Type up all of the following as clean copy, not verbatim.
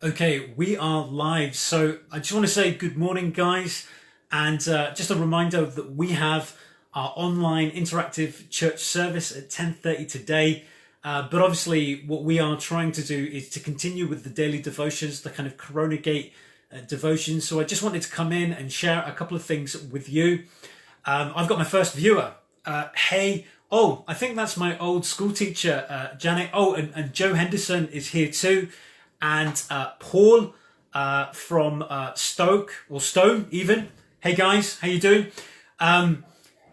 Okay, we are live. So I just want to say good morning, guys. And just a reminder that we have our online interactive church service at 10:30 today. But obviously what we are trying to do is to continue with the daily devotions, the kind of Coronagate devotions. So I just wanted to come in and share a couple of things with you. I've got my first viewer. Hey, I think that's my old school teacher, Janet. Oh, and Joe Henderson is here too. And Paul from Stoke, or Stone even. Hey guys, how you doing?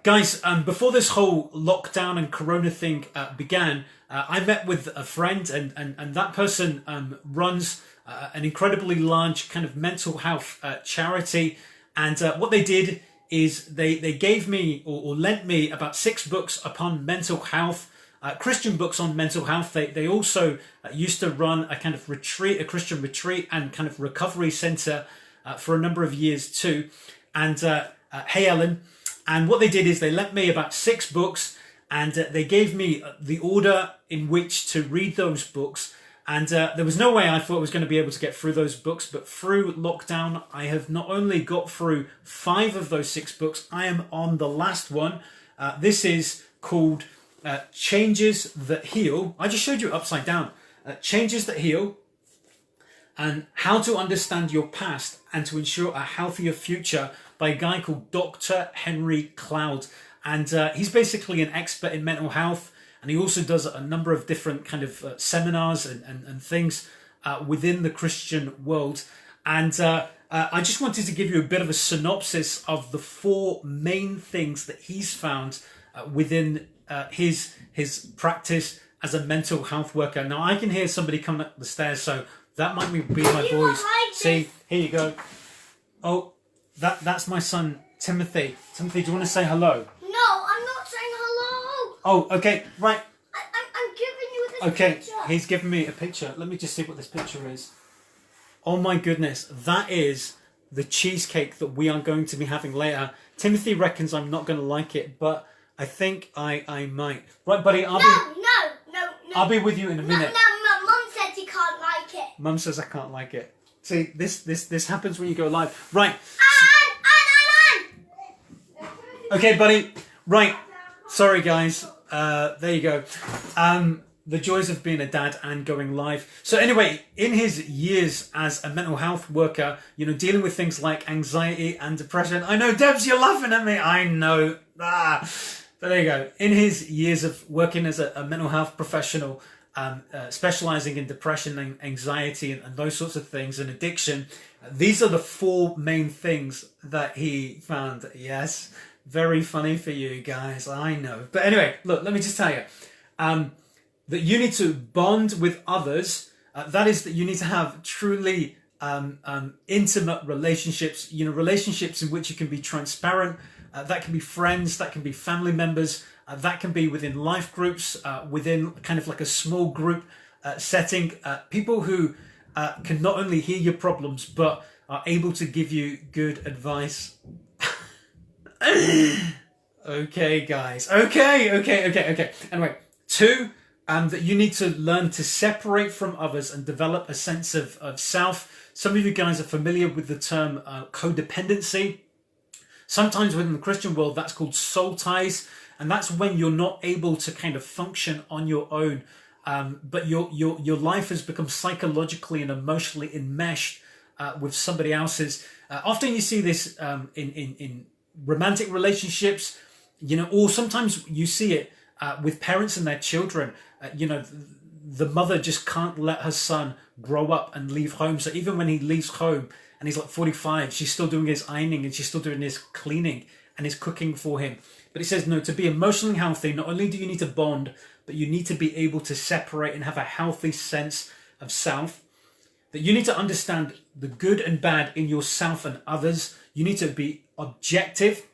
Guys, before this whole lockdown and Corona thing began, I met with a friend and that person runs an incredibly large kind of mental health charity. And what they did is they gave me or lent me about 6 books upon mental health, Christian books on mental health. They also used to run a kind of retreat, a Christian retreat and kind of recovery center for a number of years too. And hey Ellen, and what they did is they lent me about 6 books and they gave me the order in which to read those books. And there was no way I thought I was going to be able to get through those books, but through lockdown, I have not only got through 5 of those 6 books, I am on the last one. This is called Changes That Heal. I just showed you upside down. Changes That Heal, and How to Understand Your Past and to Ensure a Healthier Future by a guy called Dr. Henry Cloud. And he's basically an expert in mental health. And he also does a number of different kind of seminars and things within the Christian world. And I just wanted to give you a bit of a synopsis of the 4 main things that he's found within his practice as a mental health worker. Now, I can hear somebody coming up the stairs, so that might be my voice. See, here you go. Oh, that's my son, Timothy. Timothy, do you want to say hello? No, I'm not saying hello. Oh, okay, right. I'm giving you this picture. Okay, he's given me a picture. Let me just see what this picture is. Oh my goodness, that is the cheesecake that we are going to be having later. Timothy reckons I'm not going to like it, but I think I might. Right, buddy, No. I'll be with you in a minute. No, Mum said you can't like it. Mum says I can't like it. See, this happens when you go live. Right. Okay, buddy. Right. Sorry, guys. There you go. The joys of being a dad and going live. So anyway, in his years as a mental health worker, dealing with things like anxiety and depression. I know, Debs, you're laughing at me. I know. But there you go. In his years of working as a mental health professional, specializing in depression and anxiety and those sorts of things and addiction, these are the 4 main things that he found. Yes, very funny for you guys, I know. But anyway, look, let me just tell you that you need to bond with others. That is, that you need to have truly intimate relationships, relationships in which you can be transparent. That can be friends, that can be family members, that can be within life groups, within kind of like a small group setting. People who can not only hear your problems, but are able to give you good advice. Okay, guys. Okay. Anyway, 2, that you need to learn to separate from others and develop a sense of self. Some of you guys are familiar with the term codependency. Sometimes within the Christian world, that's called soul ties. And that's when you're not able to kind of function on your own. But your life has become psychologically and emotionally enmeshed with somebody else's. Often you see this in romantic relationships, or sometimes you see it with parents and their children. The mother just can't let her son grow up and leave home. So even when he leaves home and he's like 45, she's still doing his ironing and she's still doing his cleaning and his cooking for him. But he says, no, to be emotionally healthy, not only do you need to bond, but you need to be able to separate and have a healthy sense of self. That you need to understand the good and bad in yourself and others. You need to be objective.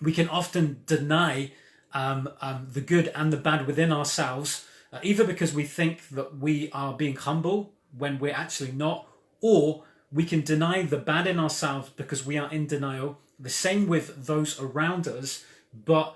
We can often deny the good and the bad within ourselves, either because we think that we are being humble when we're actually not, or we can deny the bad in ourselves because we are in denial. The same with those around us, but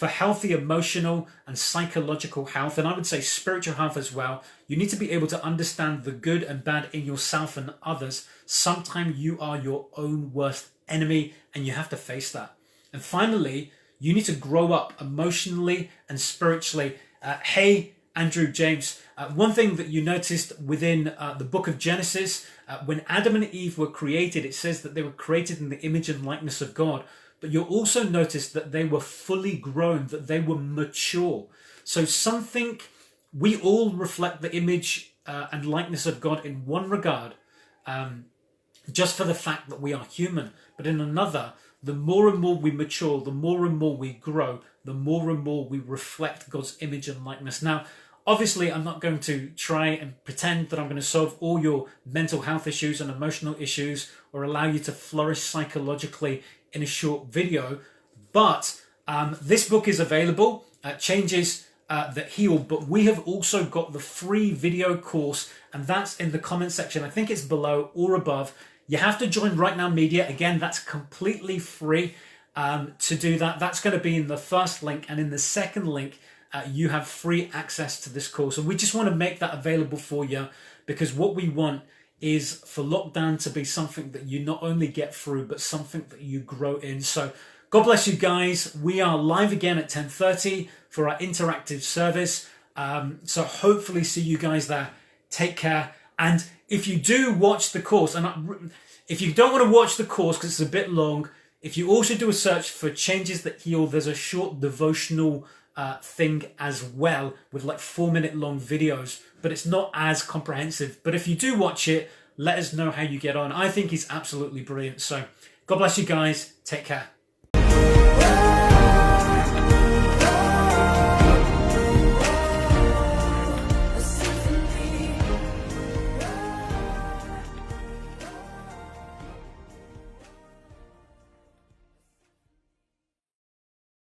for healthy emotional and psychological health, and I would say spiritual health as well, you need to be able to understand the good and bad in yourself and others. Sometimes you are your own worst enemy, and you have to face that. And finally, you need to grow up emotionally and spiritually. Hey, Andrew James, one thing that you noticed within the book of Genesis, when Adam and Eve were created, it says that they were created in the image and likeness of God. But you'll also notice that they were fully grown, that they were mature. So we all reflect the image and likeness of God in one regard, just for the fact that we are human. But in another, the more and more we mature, the more and more we grow, the more and more we reflect God's image and likeness. Now, obviously, I'm not going to try and pretend that I'm going to solve all your mental health issues and emotional issues or allow you to flourish psychologically in a short video. But this book is available, Changes That Heal. But we have also got the free video course, and that's in the comment section. I think it's below or above. You have to join Right Now Media. Again, that's completely free to do that. That's going to be in the first link, and in the second link, you have free access to this course. And we just want to make that available for you, because what we want is for lockdown to be something that you not only get through, but something that you grow in. So God bless you guys. We are live again at 10:30 for our interactive service. So hopefully see you guys there. Take care. And if you do watch the course, and if you don't want to watch the course because it's a bit long, if you also do a search for Changes That Heal, there's a short devotional thing as well with like 4-minute long videos, but it's not as comprehensive. But if you do watch it, let us know how you get on. I think he's absolutely brilliant. So God bless you guys. Take care.